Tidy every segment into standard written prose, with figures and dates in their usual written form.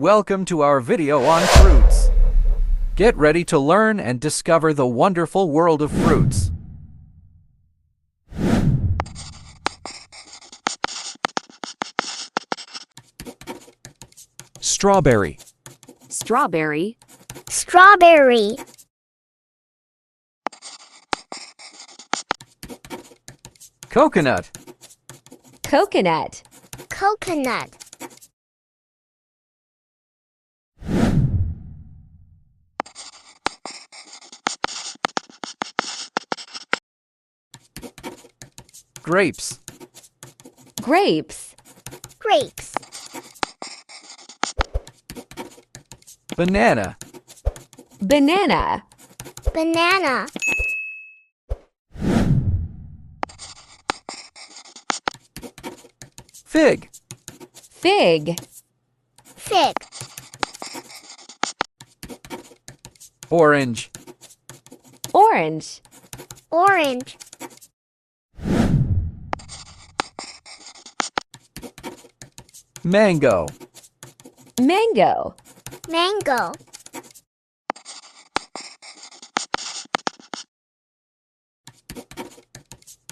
Welcome to our video on fruits. Get ready to learn and discover the wonderful world of fruits. Strawberry. Strawberry. Strawberry. Coconut. Coconut. Coconut. Grapes. Grapes. Grapes. Banana. Banana. Banana. Fig. Fig. Fig. Orange. Orange. Orange. Mango. Mango. Mango.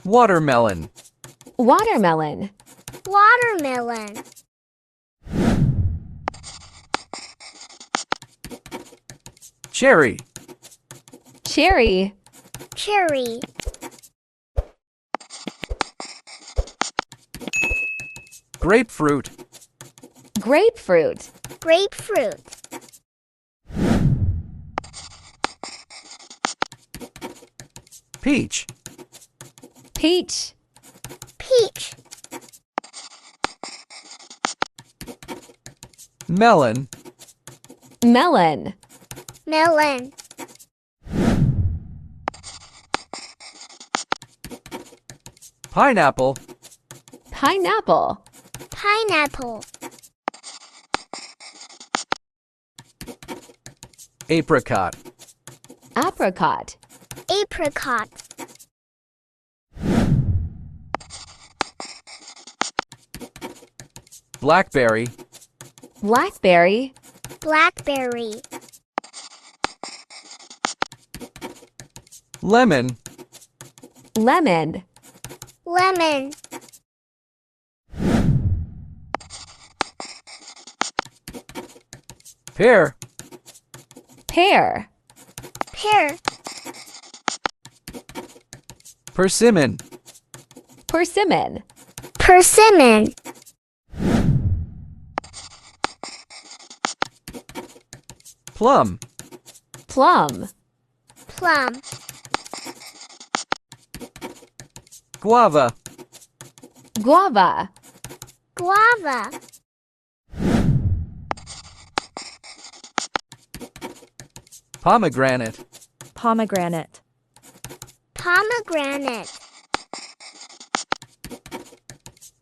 Watermelon. Watermelon. Watermelon. Cherry. Cherry. Cherry. Grapefruit. Grapefruit. Grapefruit. Peach. Peach. Peach. Melon. Melon. Melon. Pineapple. Pineapple. Pineapple. Apricot. Apricot. Apricot. Blackberry. Blackberry. Blackberry. Lemon. Lemon. Lemon. Pear. Pear. Pear. Persimmon. Persimmon. Persimmon. Plum. Plum. Plum. Guava. Guava. Guava. Pomegranate. Pomegranate. Pomegranate.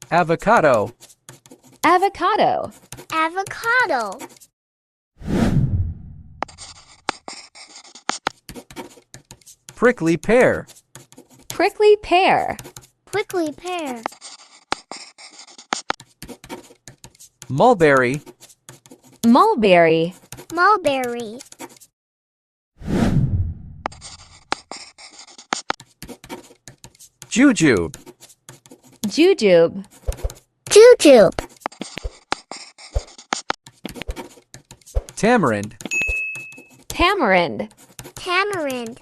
Avocado. Avocado. Avocado. Prickly pear. Prickly pear. Prickly pear. Mulberry. Mulberry. Mulberry. Jujube. Jujube. Jujube. Tamarind. Tamarind. Tamarind.